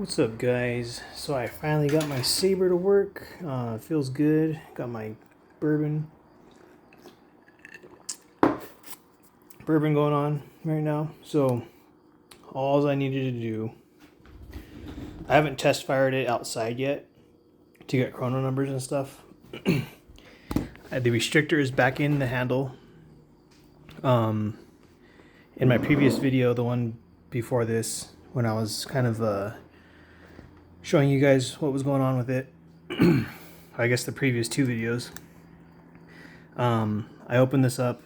What's up, guys? So I finally got my Sabre to work. Feels good. Got my bourbon going on right now. So all I needed to do, I haven't test fired it outside yet to get chrono numbers and stuff. The restrictor is back in the handle. In my previous video, the one before this, when I was kind of showing you guys what was going on with it, I guess the previous two videos, I opened this up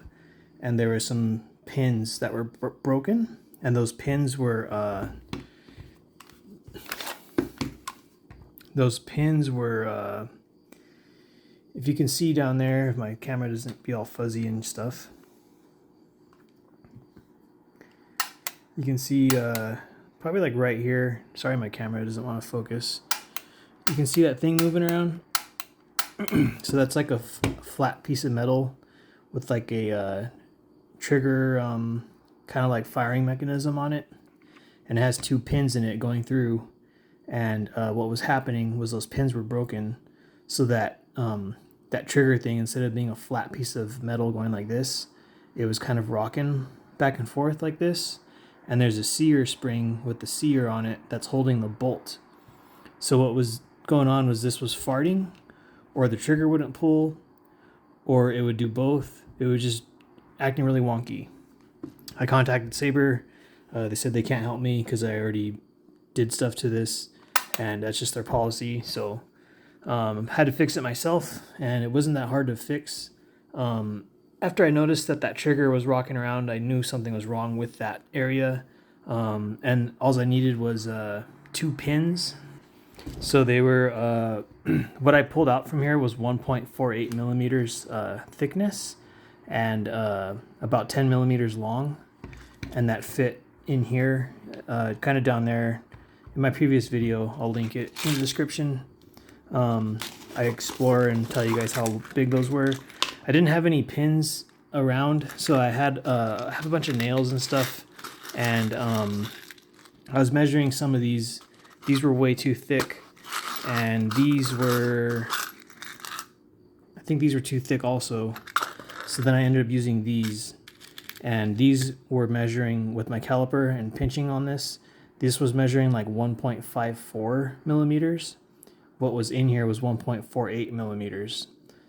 and there were some pins that were broken, and those pins were if you can see down there, if my camera doesn't be all fuzzy and stuff, you can see probably like right here. Sorry, my camera doesn't want to focus. You can see that thing moving around. So that's like a flat piece of metal with like a trigger kind of like firing mechanism on it, and it has two pins in it going through. And what was happening was those pins were broken, so that that trigger thing, instead of being a flat piece of metal going like this, it was kind of rocking back and forth like this. And there's a sear spring with the sear on it that's holding the bolt. So what was going on was this was farting, or the trigger wouldn't pull, or it would do both. It was just acting really wonky. I contacted Sabre. They said they can't help me because I already did stuff to this, and that's just their policy. So had to fix it myself, and it wasn't that hard to fix. After I noticed that trigger was rocking around, I knew something was wrong with that area, and all I needed was two pins. So they were, what I pulled out from here was 1.48 millimeters thickness and about 10 millimeters long, and that fit in here, kind of down there. In my previous video, I'll link it in the description. I explore and tell you guys how big those were. I didn't have any pins around, so I had have a bunch of nails and stuff, and I was measuring some of these. These were way too thick, and these were, I think these were too thick also. So then I ended up using these, and these were measuring with my caliper and pinching on this. This was measuring like 1.54 millimeters. What was in here was 1.48 millimeters.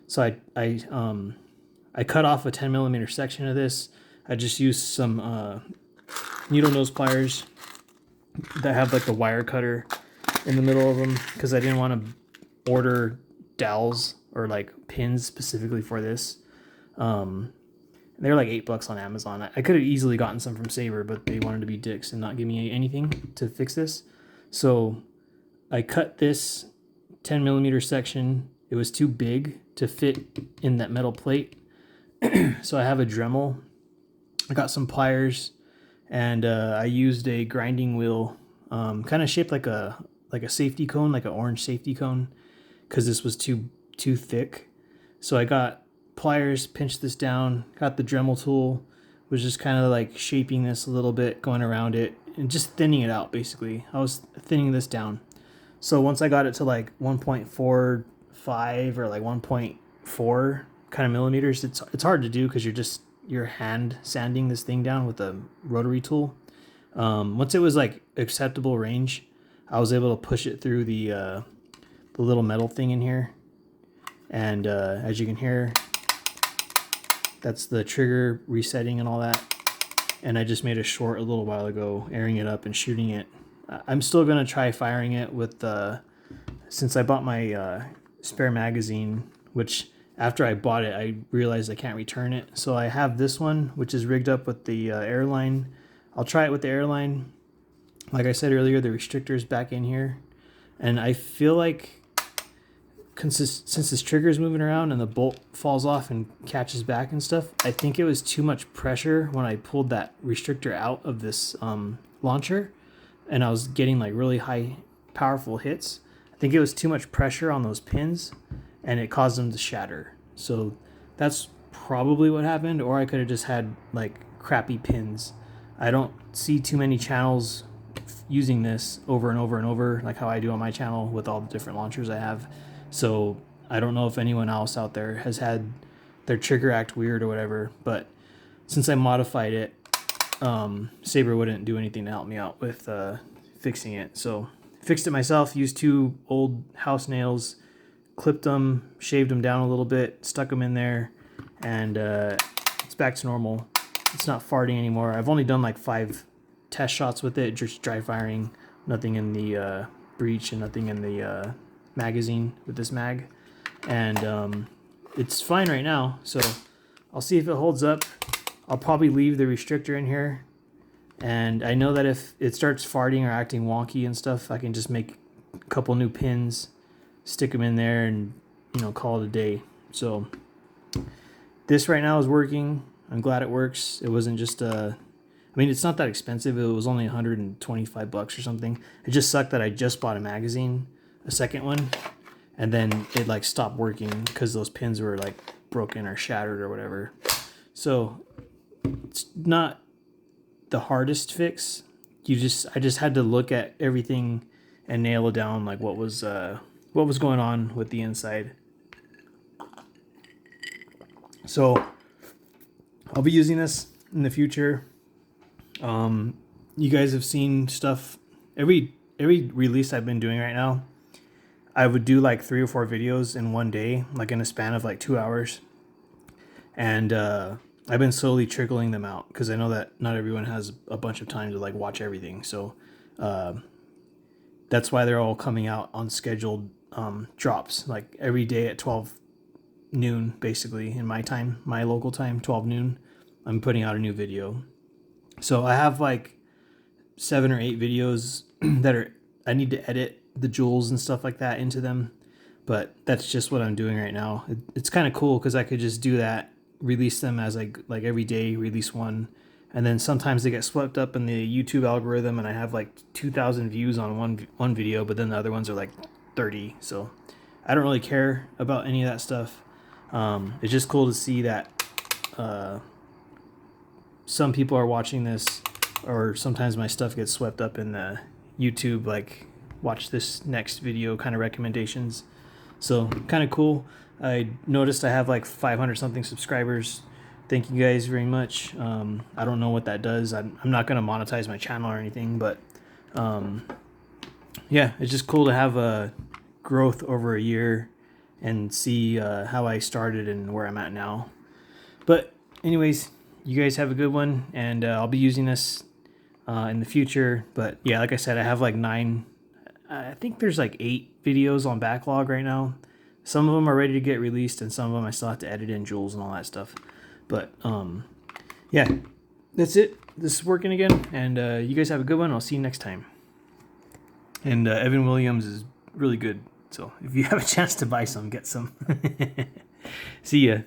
So I cut off a 10 millimeter section of this. I just used some needle nose pliers that have like the wire cutter in the middle of them, because I didn't want to order dowels or like pins specifically for this. They're like $8 on Amazon. I could have easily gotten some from Sabre, but they wanted to be dicks and not give me anything to fix this. So I cut this 10 millimeter section. It was too big to fit in that metal plate. So I have a Dremel. I got some pliers, and I used a grinding wheel, kind of shaped like a safety cone, like an orange safety cone, because this was too thick. So I got pliers, pinched this down, got the Dremel tool, was just kind of like shaping this a little bit, going around it, and just thinning it out basically. I was thinning this down. So once I got it to like 1.45 or like 1.4 kind of millimeters, it's hard to do because you're hand sanding this thing down with a rotary tool. Once it was like acceptable range, I was able to push it through the little metal thing in here, and as you can hear, that's the trigger resetting and all that. And I just made a short a little while ago, airing it up and shooting it. I'm still gonna try firing it with since I bought my spare magazine, which after I bought it, I realized I can't return it. So I have this one, which is rigged up with the airline. I'll try it with the airline. Like I said earlier, the restrictor's back in here. And I feel like since this trigger is moving around and the bolt falls off and catches back and stuff, I think it was too much pressure when I pulled that restrictor out of this launcher, and I was getting like really high, powerful hits. I think it was too much pressure on those pins, and it caused them to shatter. So that's probably what happened, or I could have just had like crappy pins. I don't see too many channels using this over and over and over, like how I do on my channel with all the different launchers I have. So I don't know if anyone else out there has had their trigger act weird or whatever, but since I modified it, Sabre wouldn't do anything to help me out with fixing it. So fixed it myself, used 2 old house nails, clipped them, shaved them down a little bit, stuck them in there, and it's back to normal. It's not farting anymore. I've only done like 5 test shots with it, just dry firing, nothing in the breech and nothing in the magazine with this mag. And it's fine right now, so I'll see if it holds up. I'll probably leave the restrictor in here, and I know that if it starts farting or acting wonky and stuff, I can just make a couple new pins, stick them in there, and call it a day. So this right now is working. I'm glad it works. It wasn't just I mean, it's not that expensive. It was only 125 bucks or something. It just sucked that I just bought a magazine, a second one, and then it like stopped working because those pins were like broken or shattered or whatever. So it's not the hardest fix. I just had to look at everything and nail it down, like what was going on with the inside. So I'll be using this in the future. You guys have seen stuff. Every release I've been doing right now, I would do like 3 or 4 videos in one day, like in a span of like 2 hours. And I've been slowly trickling them out because I know that not everyone has a bunch of time to like watch everything. So that's why they're all coming out on scheduled drops, like every day at 12 noon, basically in my time, my local time, 12 noon, I'm putting out a new video. So I have like 7 or 8 videos that I need to edit the jewels and stuff like that into them, but that's just what I'm doing right now. It's kind of cool because I could just do that, release them as like every day, release one, and then sometimes they get swept up in the YouTube algorithm and I have like 2,000 views on one video, but then the other ones are like 30. So I don't really care about any of that stuff. It's just cool to see that some people are watching this, or sometimes my stuff gets swept up in the YouTube, like watch this next video kind of recommendations. So kind of cool. I noticed I have like 500 something subscribers. Thank you guys very much. I don't know what that does. I'm not going to monetize my channel or anything, but yeah, it's just cool to have a growth over a year and see how I started and where I'm at now. But anyways, you guys have a good one, and I'll be using this in the future. But yeah, like I said, I have like 9, I think there's like 8 videos on backlog right now. Some of them are ready to get released, and some of them I still have to edit in jewels and all that stuff. But yeah, that's it. This is working again, and you guys have a good one. I'll see you next time. And Evan Williams is really good, so if you have a chance to buy some, get some. See ya.